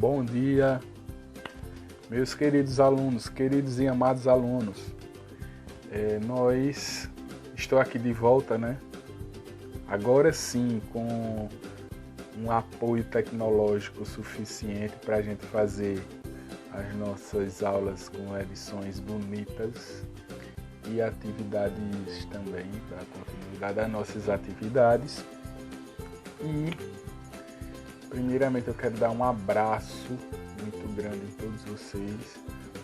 Bom dia, meus queridos alunos, queridos e amados alunos. Estou aqui de volta, né? Agora sim, com um apoio tecnológico suficiente para a gente fazer as nossas aulas com edições bonitas e atividades também, para a continuidade das nossas atividades. E primeiramente eu quero dar um abraço muito grande em todos vocês,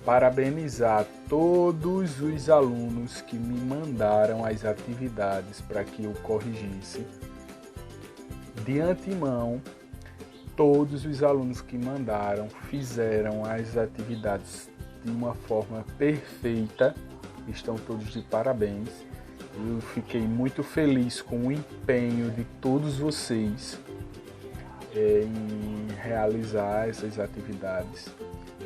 parabenizar todos os alunos que me mandaram as atividades para que eu corrigisse. De antemão, todos os alunos que mandaram fizeram as atividades de uma forma perfeita, estão todos de parabéns. Eu fiquei muito feliz com o empenho de todos vocês em realizar essas atividades.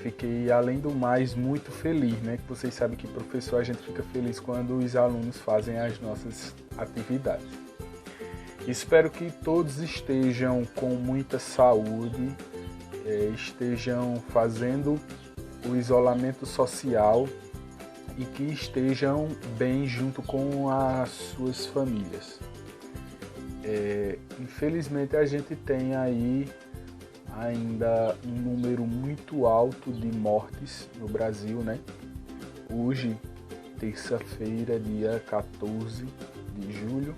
Fiquei, além do mais, muito feliz, né? Que vocês sabem que professor, a gente fica feliz quando os alunos fazem as nossas atividades. Espero que todos estejam com muita saúde, estejam fazendo o isolamento social e que estejam bem junto com as suas famílias. Infelizmente a gente tem aí ainda um número muito alto de mortes no Brasil, né? Hoje, terça-feira, dia 14 de julho,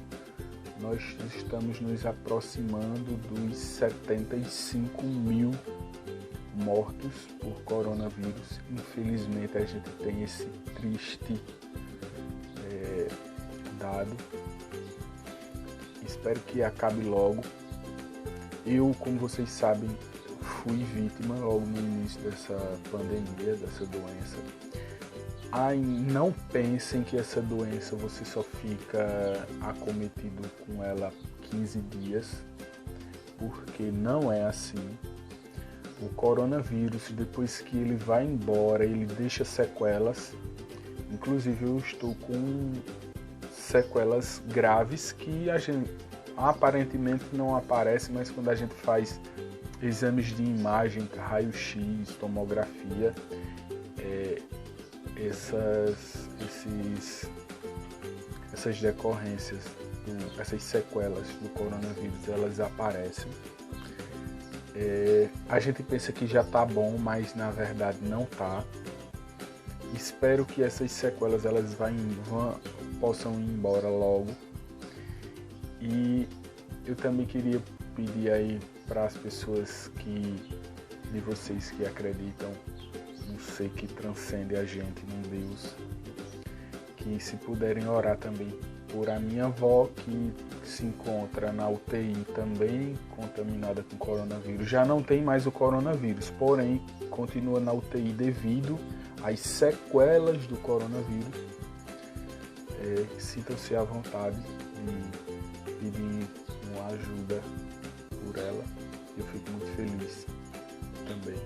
nós estamos nos aproximando dos 75 mil mortos por coronavírus. Infelizmente a gente tem esse triste dado. Espero que acabe logo. Eu, como vocês sabem, fui vítima logo no início dessa pandemia, dessa doença. Não pensem que essa doença você só fica acometido com ela 15 dias, porque não é assim. O coronavírus, depois que ele vai embora, ele deixa sequelas. Inclusive eu estou com sequelas graves que a gente aparentemente não aparece, mas quando a gente faz exames de imagem, raio-x, tomografia, essas decorrências, essas sequelas do coronavírus, elas aparecem. A gente pensa que já está bom, mas na verdade não está. Espero que essas sequelas elas possam ir embora logo. E eu também queria pedir aí para as pessoas de vocês que acreditam no ser que transcende a gente, num Deus, que se puderem orar também por a minha avó, que se encontra na UTI também contaminada com coronavírus. Já não tem mais o coronavírus, porém continua na UTI devido às sequelas do coronavírus. Sintam-se à vontade de pedir uma ajuda por ela. Eu fico muito feliz também.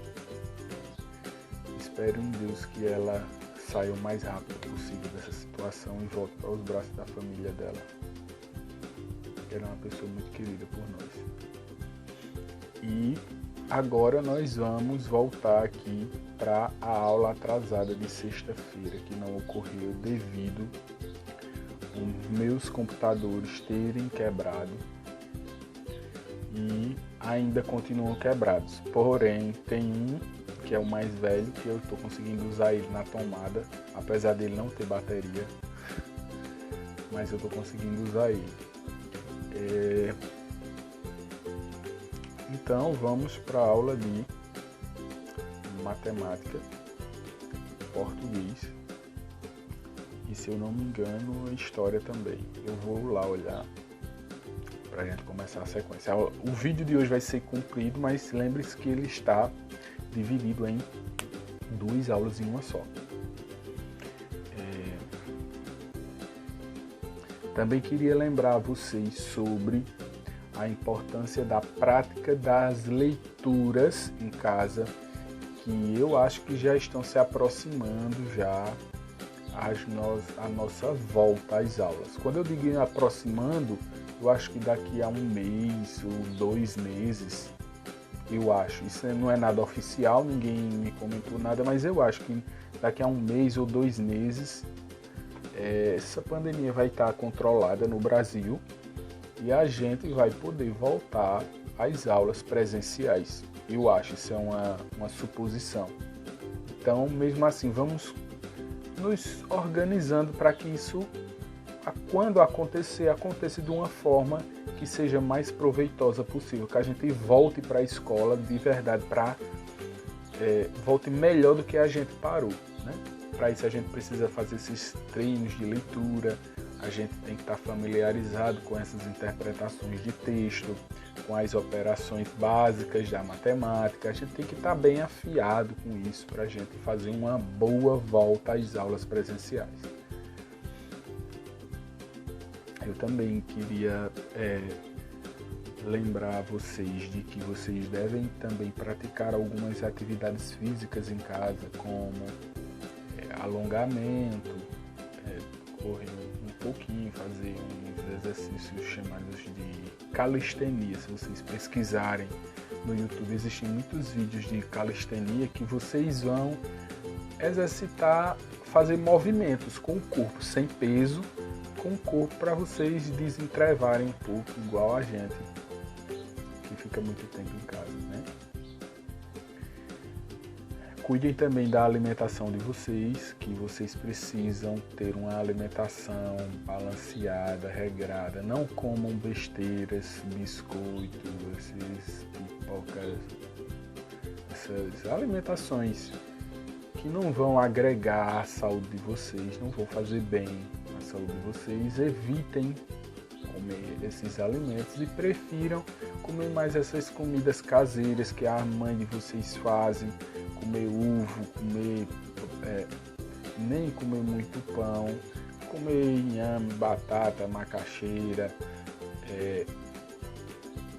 Espero em Deus que ela saia o mais rápido possível dessa situação e volte para os braços da família dela. Ela é uma pessoa muito querida por nós. E agora nós vamos voltar aqui para a aula atrasada de sexta-feira, que não ocorreu devido aos meus computadores terem quebrado e ainda continuam quebrados. Porém, tem um que é o mais velho, que eu estou conseguindo usar ele na tomada, apesar dele não ter bateria, mas eu estou conseguindo usar ele. Então vamos para a aula de matemática, português e, se eu não me engano, história também. Eu vou lá olhar para a gente começar a sequência. O vídeo de hoje vai ser comprido, mas lembre-se que ele está dividido em 2 aulas em uma só. Também queria lembrar vocês sobre a importância da prática das leituras em casa, que eu acho que já estão se aproximando já a nossa volta às aulas. Quando eu digo aproximando, eu acho que daqui a 1 mês ou 2 meses eu acho, isso não é nada oficial, ninguém me comentou nada, mas eu acho que daqui a 1 mês ou 2 meses, essa pandemia vai estar controlada no Brasil e a gente vai poder voltar às aulas presenciais. Eu acho, isso é uma suposição. Então, mesmo assim, vamos nos organizando para que isso, quando acontecer, aconteça de uma forma que seja mais proveitosa possível, que a gente volte para a escola de verdade, volte melhor do que a gente parou, né? Para isso a gente precisa fazer esses treinos de leitura, a gente tem que estar familiarizado com essas interpretações de texto, com as operações básicas da matemática, a gente tem que estar bem afiado com isso para a gente fazer uma boa volta às aulas presenciais. Eu também queria lembrar vocês de que vocês devem também praticar algumas atividades físicas em casa, como alongamento, correr um pouquinho, fazer uns exercícios chamados de calistenia. Se vocês pesquisarem no YouTube, existem muitos vídeos de calistenia que vocês vão exercitar, fazer movimentos com o corpo, sem peso, com o corpo, para vocês desentrevarem um pouco, igual a gente, que fica muito tempo em casa, né? Cuidem também da alimentação de vocês, que vocês precisam ter uma alimentação balanceada, regrada. Não comam besteiras, biscoito, esses pipocas, essas alimentações que não vão agregar à saúde de vocês, não vão fazer bem à saúde de vocês. Evitem comer esses alimentos e prefiram comer mais essas comidas caseiras que a mãe de vocês fazem, comer ovo, nem comer muito pão, comer inhame, batata, macaxeira,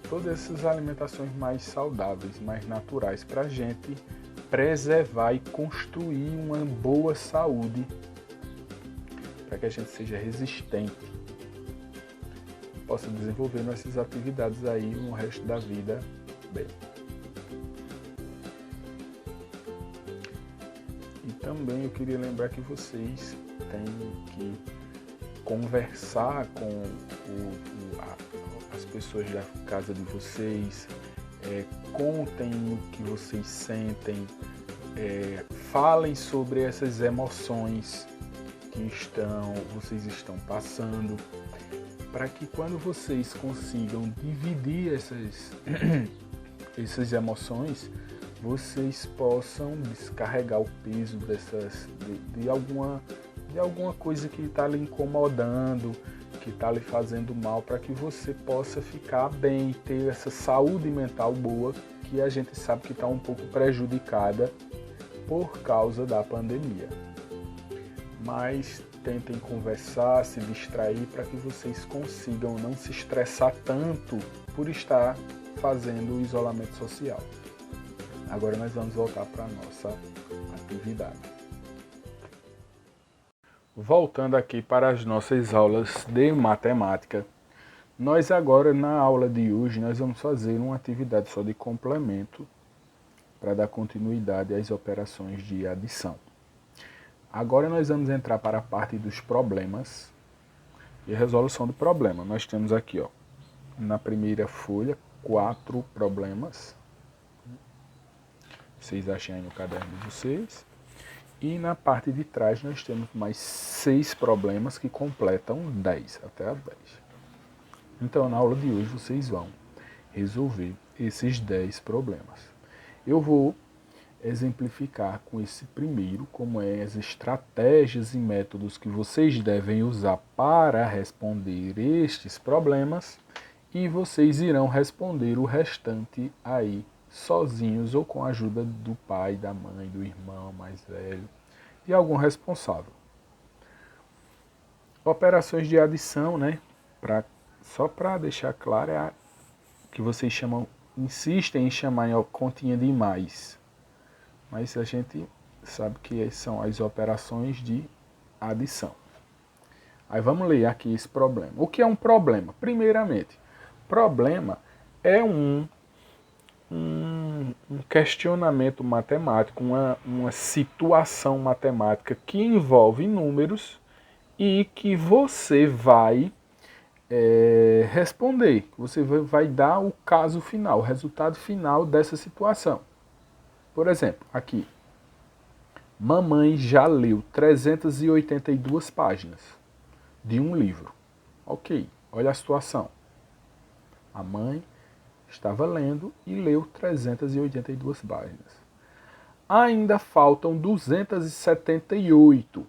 todas essas alimentações mais saudáveis, mais naturais, para a gente preservar e construir uma boa saúde, para que a gente seja resistente, possa desenvolver nossas atividades aí no resto da vida bem. E também eu queria lembrar que vocês têm que conversar com as pessoas da casa de vocês, contem o que vocês sentem, falem sobre essas emoções que vocês estão passando, para que quando vocês consigam dividir essas emoções, vocês possam descarregar o peso de alguma coisa que está lhe incomodando, que está lhe fazendo mal, para que você possa ficar bem, ter essa saúde mental boa, que a gente sabe que está um pouco prejudicada por causa da pandemia. Mas tentem conversar, se distrair, para que vocês consigam não se estressar tanto por estar fazendo o isolamento social. Agora nós vamos voltar para a nossa atividade. Voltando aqui para as nossas aulas de matemática, nós agora, na aula de hoje, nós vamos fazer uma atividade só de complemento para dar continuidade às operações de adição. Agora nós vamos entrar para a parte dos problemas e resolução do problema. Nós temos aqui, na primeira folha, 4 problemas. Vocês achem aí no caderno de vocês. E na parte de trás nós temos mais 6 problemas que completam 10, até a 10. Então na aula de hoje vocês vão resolver esses 10 problemas. Eu vou exemplificar com esse primeiro como as estratégias e métodos que vocês devem usar para responder estes problemas, e vocês irão responder o restante aí sozinhos ou com a ajuda do pai, da mãe, do irmão mais velho e algum responsável. Operações de adição, né? Só para deixar claro, que vocês insistem em chamar em continha de mais. Mas a gente sabe que são as operações de adição. Aí vamos ler aqui esse problema. O que é um problema? Primeiramente, problema é um um questionamento matemático, uma situação matemática que envolve números e que você vai responder. Você vai dar o caso final, o resultado final dessa situação. Por exemplo, aqui. Mamãe já leu 382 páginas de um livro. Ok, olha a situação. A mãe estava lendo e leu 382 páginas. Ainda faltam 278.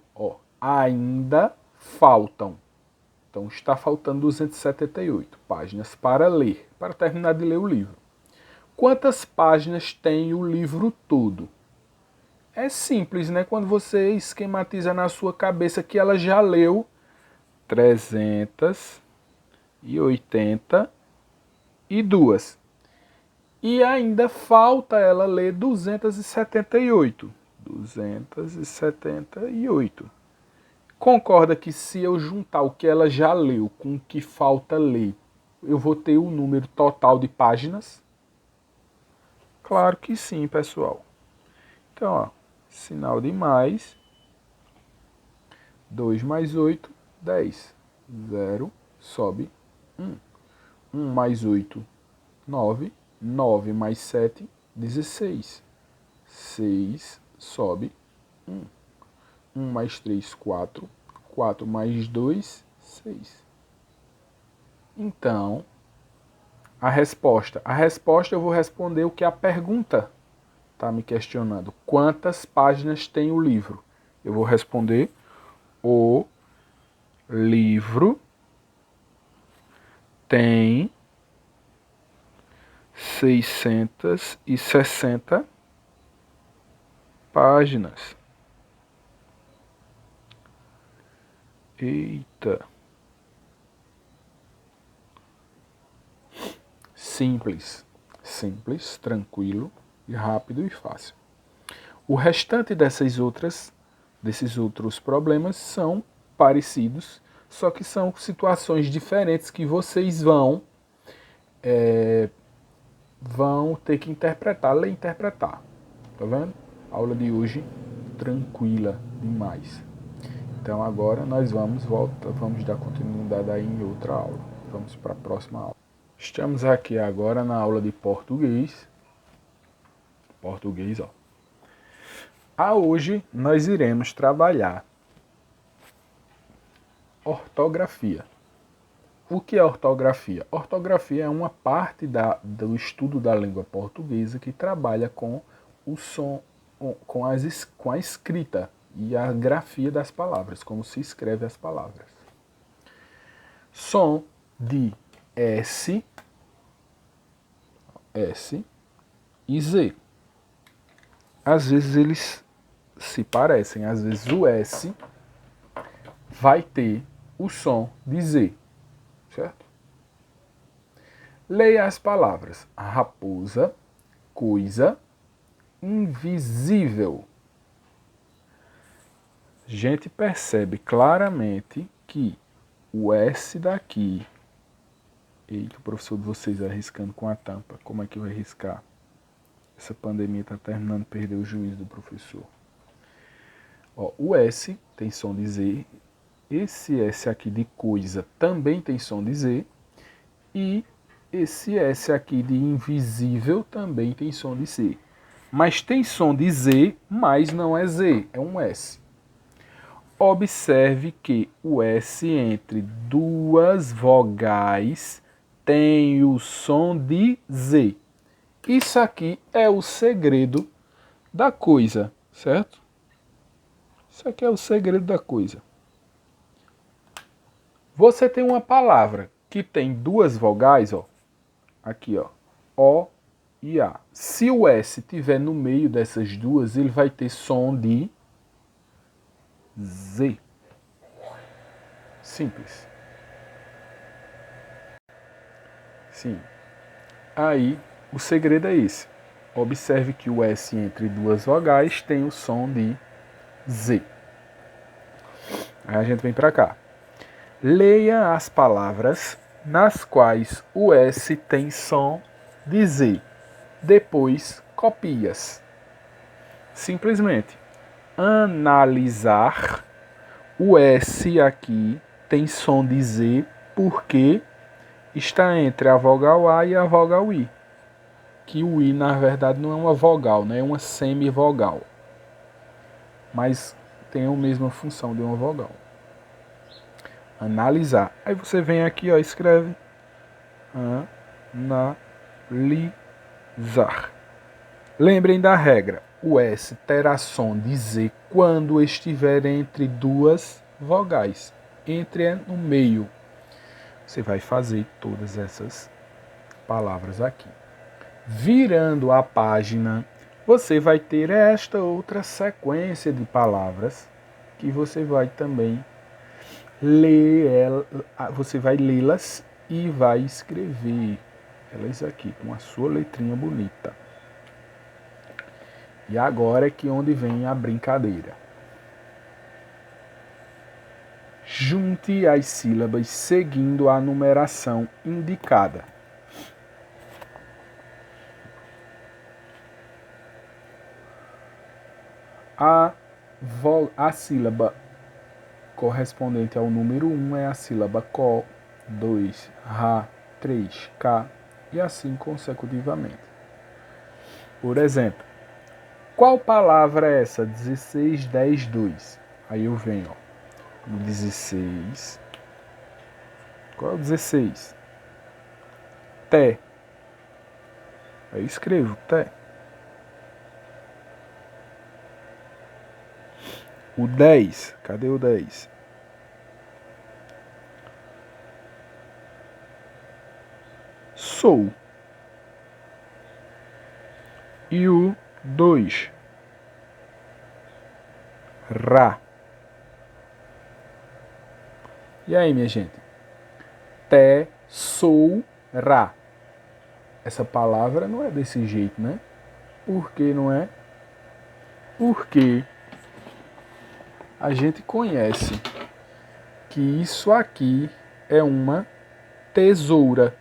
Ainda faltam. Então está faltando 278 páginas para ler, para terminar de ler o livro. Quantas páginas tem o livro todo? É simples, né? Quando você esquematiza na sua cabeça que ela já leu 382 e ainda falta ela ler 278. 278. Concorda que se eu juntar o que ela já leu com o que falta ler, eu vou ter o número total de páginas? Claro que sim, pessoal. Então, ó, sinal de mais. 2 mais 8, 10. 0, sobe 1. 1 mais 8, 9. 9 mais 7, 16. 6, sobe 1. 1 mais 3, 4. 4 mais 2, 6. Então, a resposta eu vou responder o que a pergunta está me questionando. Quantas páginas tem o livro? Eu vou responder: o livro tem 660 páginas. Eita. Simples, tranquilo, e rápido e fácil. O restante desses outros problemas são parecidos, só que são situações diferentes que vocês vão ter que interpretar, ler e interpretar. Tá vendo? A aula de hoje tranquila demais. Então agora nós vamos dar continuidade aí em outra aula. Vamos para a próxima aula. Estamos aqui agora na aula de português. Português, ó. Hoje nós iremos trabalhar ortografia. O que é ortografia? Ortografia é uma parte do estudo da língua portuguesa que trabalha com o som, com a escrita e a grafia das palavras, como se escreve as palavras. Som de S e Z. Às vezes eles se parecem, às vezes o S vai ter o som de Z, certo? Leia as palavras: raposa, coisa, invisível. A gente percebe claramente que o S daqui... Eita, o professor de vocês arriscando com a tampa. Como é que vai arriscar? Essa pandemia está terminando de perder o juízo do professor. Ó, o S tem som de Z. Esse S aqui de coisa também tem som de Z. E esse S aqui de invisível também tem som de Z. Mas tem som de Z, mas não é Z, é um S. Observe que o S entre duas vogais tem o som de Z. Isso aqui é o segredo da coisa, certo? Isso aqui é o segredo da coisa. Você tem uma palavra que tem duas vogais, ó. Aqui, ó. O e A. Se o S estiver no meio dessas duas, ele vai ter som de Z. Simples. Sim. Aí, o segredo é esse. Observe que o S entre duas vogais tem o som de Z. Aí a gente vem para cá. Leia as palavras nas quais o S tem som de Z. Depois, copias. Simplesmente analisar. O S aqui tem som de Z porque está entre a vogal A e a vogal I. Que o I, na verdade, não é uma vogal, né? É uma semivogal. Mas tem a mesma função de uma vogal. Analisar. Aí você vem aqui, ó, escreve analisar. Lembrem da regra. O S terá som de Z quando estiver entre duas vogais. Entre é no meio. Você vai fazer todas essas palavras aqui. Virando a página, você vai ter esta outra sequência de palavras que você vai também ler, você vai lê-las e vai escrever elas aqui com a sua letrinha bonita. E agora é que onde vem a brincadeira. Junte as sílabas seguindo a numeração indicada. A sílaba correspondente ao número 1 é a sílaba CO, 2, RA, 3, K e assim consecutivamente. Por exemplo, qual palavra é essa? 16, 10, 2. Aí eu venho, ó. 16. Qual é o 16? Té. Aí eu escrevo té. O 10. Cadê o 10? Sou. E o 2. Rá. E aí, minha gente? Té, sou, rá. Essa palavra não é desse jeito, né? Por que não é? Porque a gente conhece que isso aqui é uma tesoura.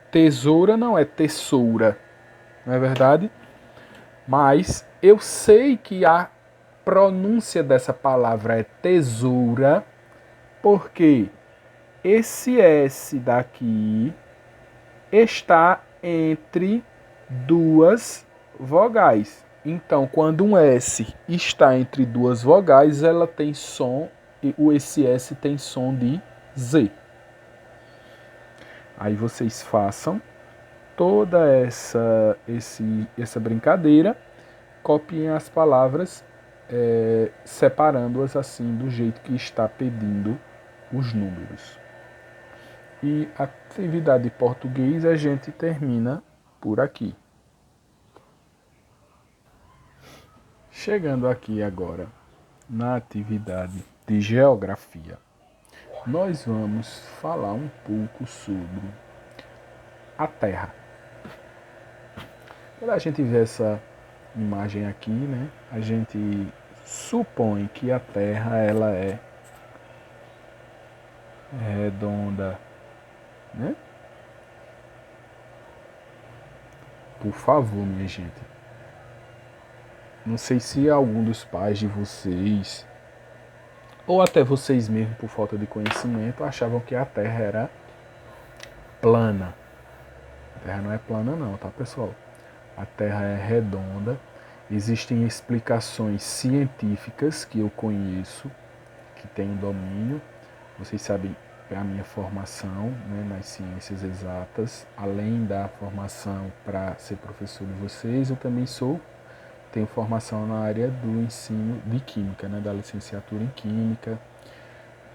Tesoura não é tesoura, não é verdade? Mas eu sei que a pronúncia dessa palavra é tesoura, porque esse S daqui está entre duas vogais. Então, quando um S está entre duas vogais, ela tem som, e esse S tem som de Z. Aí vocês façam toda essa brincadeira, copiem as palavras, separando-as assim do jeito que está pedindo os números. E a atividade de português a gente termina por aqui. Chegando aqui agora na atividade de geografia, nós vamos falar um pouco sobre a Terra. Quando a gente vê essa imagem aqui, né, a gente supõe que a Terra ela é redonda, né? Por favor, minha gente. Não sei se algum dos pais de vocês, ou até vocês mesmos, por falta de conhecimento, achavam que a Terra era plana. A Terra não é plana não, tá, pessoal? A Terra é redonda. Existem explicações científicas que eu conheço, que tenho domínio. Vocês sabem a minha formação, né, nas ciências exatas. Além da formação para ser professor de vocês, eu também tenho formação na área do ensino de química, né, da licenciatura em química.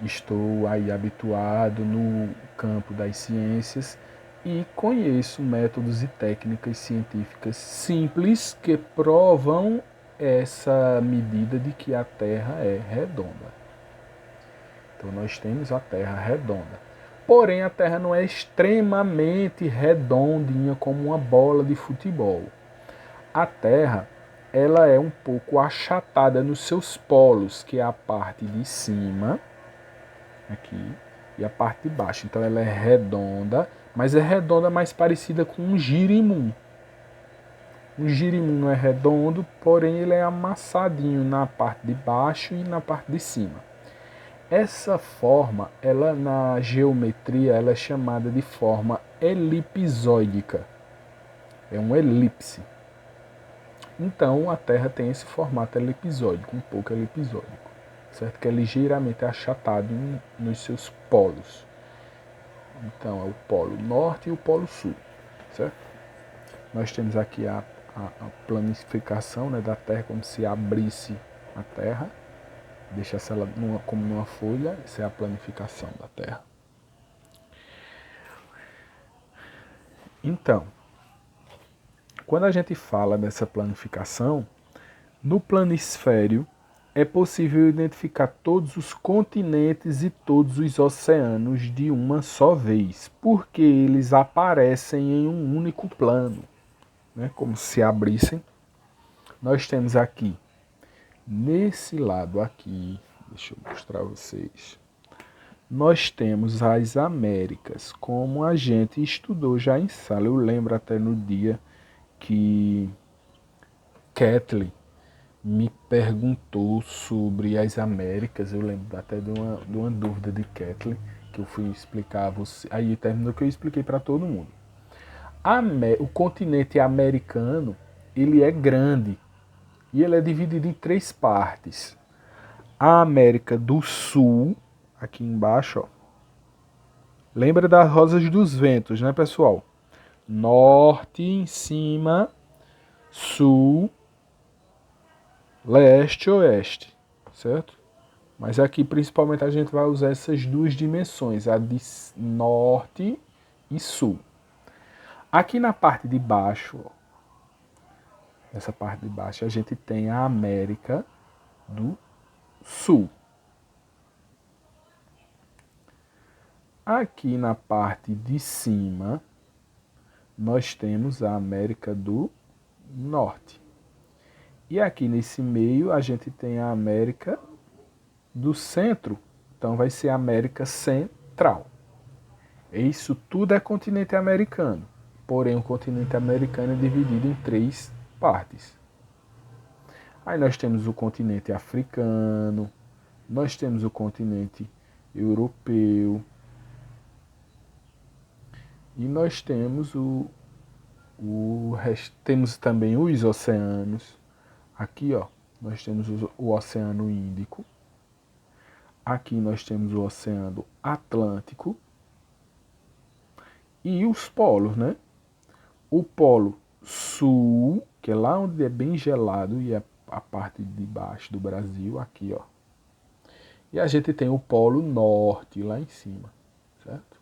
Estou aí habituado no campo das ciências e conheço métodos e técnicas científicas simples que provam essa medida de que a Terra é redonda. Então nós temos a Terra redonda. Porém, a Terra não é extremamente redondinha como uma bola de futebol. A Terra ela é um pouco achatada nos seus polos, que é a parte de cima, aqui, e a parte de baixo. Então ela é redonda, mas é redonda mais parecida com um girimum. O girimum é redondo, porém ele é amassadinho na parte de baixo e na parte de cima. Essa forma, ela na geometria, ela é chamada de forma elipsoídica. É uma elipse. Então a Terra tem esse formato elipsoide, um pouco elipsoidico, certo? Que é ligeiramente achatado nos seus polos. Então é o polo norte e o polo sul, certo? Nós temos aqui a planificação, né, da Terra, como se abrisse a Terra, deixasse ela como numa folha. Essa é a planificação da Terra. Então, quando a gente fala dessa planificação, no planisfério é possível identificar todos os continentes e todos os oceanos de uma só vez, porque eles aparecem em um único plano, né? Como se abrissem. Nós temos aqui, nesse lado aqui, deixa eu mostrar a vocês, nós temos as Américas, como a gente estudou já em sala. Eu lembro até no dia que Kathleen me perguntou sobre as Américas. Eu lembro até de uma dúvida de Kathleen, que eu fui explicar a você. Aí terminou que eu expliquei para todo mundo. O continente americano, ele é grande e ele é dividido em 3 partes. A América do Sul, aqui embaixo, ó. Lembra das rosas dos ventos, né, pessoal? Norte em cima, sul, leste e oeste, certo? Mas aqui principalmente a gente vai usar essas 2 dimensões, a de norte e sul. Aqui na parte de baixo, ó, nessa parte de baixo, a gente tem a América do Sul. Aqui na parte de cima, nós temos a América do Norte. E aqui nesse meio, a gente tem a América do Centro. Então vai ser a América Central. Isso tudo é continente americano. Porém, o continente americano é dividido em 3 partes. Aí nós temos o continente africano, nós temos o continente europeu e nós temos temos também os oceanos. Aqui, ó, nós temos o Oceano Índico. Aqui nós temos o Oceano Atlântico e os polos, né? O polo sul, que é lá onde é bem gelado e é a parte de baixo do Brasil, aqui, ó. E a gente tem o polo norte lá em cima, certo?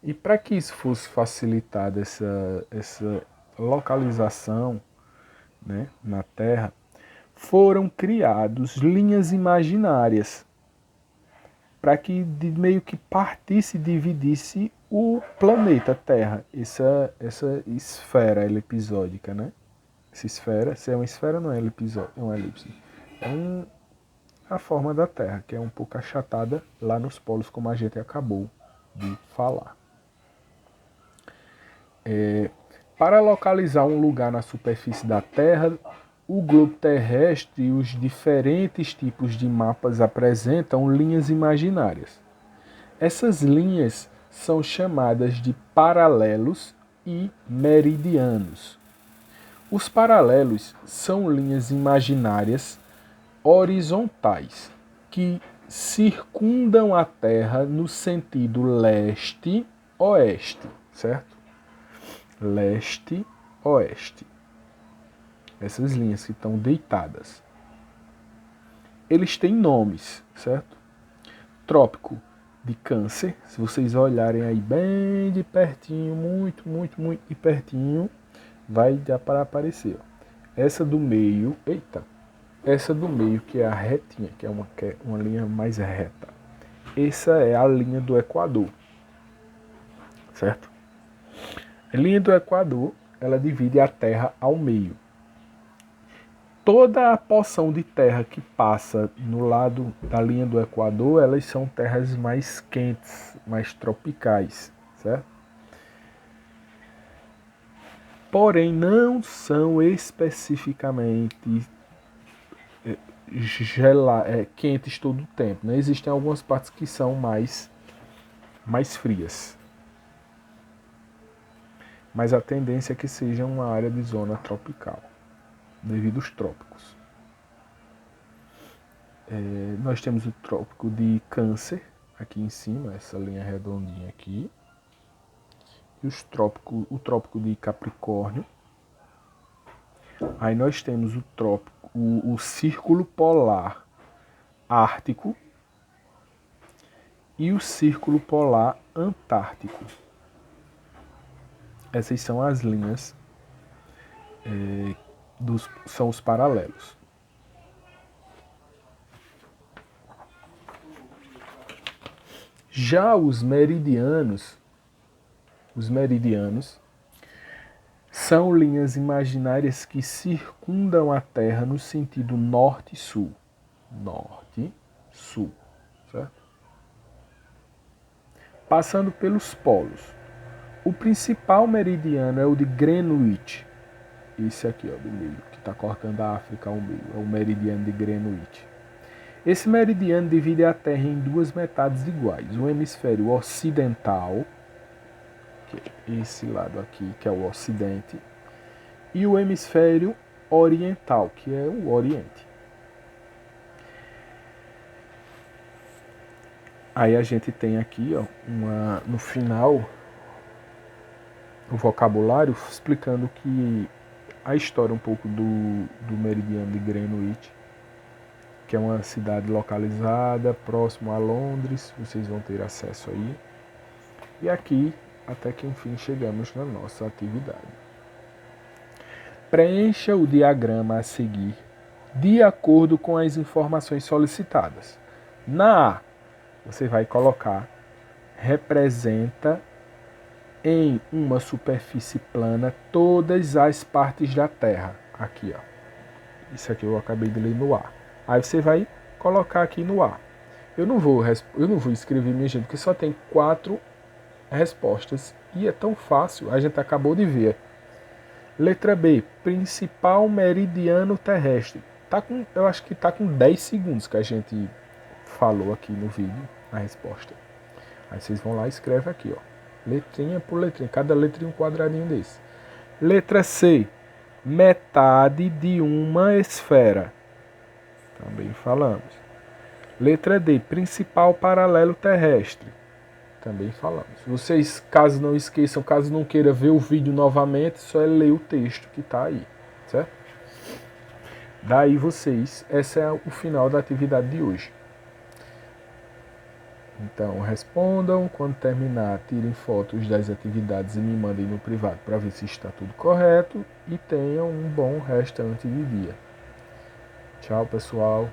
E para que isso fosse facilitada, essa localização, né, na Terra, foram criados linhas imaginárias para que meio que partisse e dividisse o planeta Terra, essa esfera elipsódica, né? Essa esfera, se é uma esfera, não é elipsóide, é uma elipse. É a forma da Terra, que é um pouco achatada lá nos polos, como a gente acabou de falar. Para localizar um lugar na superfície da Terra, o globo terrestre e os diferentes tipos de mapas apresentam linhas imaginárias. Essas linhas são chamadas de paralelos e meridianos. Os paralelos são linhas imaginárias horizontais que circundam a Terra no sentido leste-oeste, certo? Leste-oeste. Essas linhas que estão deitadas. Eles têm nomes, certo? Trópico de Câncer, se vocês olharem aí bem de pertinho, muito de pertinho, vai dar para aparecer. Ó. Essa do meio, essa do meio que é a retinha, que é uma linha mais reta. Essa é a linha do Equador, certo? A linha do Equador, ela divide a Terra ao meio. Toda a porção de terra que passa no lado da linha do Equador, elas são terras mais quentes, mais tropicais, certo? porém não são especificamente quentes todo o tempo, né? Existem algumas partes que são mais frias, mas a tendência é que seja uma área de zona tropical, devido aos trópicos. Nós temos o trópico de Câncer, aqui em cima, essa linha redondinha aqui, e o trópico de Capricórnio. Aí nós temos o Círculo Polar Ártico e o Círculo Polar Antártico. Essas são as linhas, são os paralelos. Já os meridianos são linhas imaginárias que circundam a Terra no sentido norte-sul. Norte-sul, certo? Passando pelos polos. O principal meridiano é o de Greenwich. Esse aqui, ó, do meio, que está cortando a África ao meio. É o meridiano de Greenwich. Esse meridiano divide a Terra em duas metades iguais. O hemisfério ocidental, que é esse lado aqui, que é o ocidente, e o hemisfério oriental, que é o oriente. Aí a gente tem aqui, ó, no final, o vocabulário explicando que a história um pouco do meridiano de Greenwich, que é uma cidade localizada próximo a Londres, vocês vão ter acesso aí. E aqui, até que enfim chegamos na nossa atividade. Preencha o diagrama a seguir de acordo com as informações solicitadas. Na A, você vai colocar representa em uma superfície plana todas as partes da Terra. Aqui, ó. Isso aqui eu acabei de ler no A. Aí você vai colocar aqui no A. Eu não vou escrever, minha gente, porque só tem 4 respostas e é tão fácil, a gente acabou de ver. Letra B, principal meridiano terrestre. Eu acho que está com 10 segundos que a gente falou aqui no vídeo, a resposta. Aí vocês vão lá e escrevem aqui, ó. Letrinha por letrinha, cada letrinha um quadradinho desse. Letra C, metade de uma esfera. Também falamos. Letra D, principal paralelo terrestre. Também falamos. Vocês, caso não esqueçam, caso não queira ver o vídeo novamente, só é ler o texto que está aí, certo? Daí vocês, esse é o final da atividade de hoje. Então respondam, quando terminar, tirem fotos das atividades e me mandem no privado para ver se está tudo correto e tenham um bom restante de dia. Tchau, pessoal.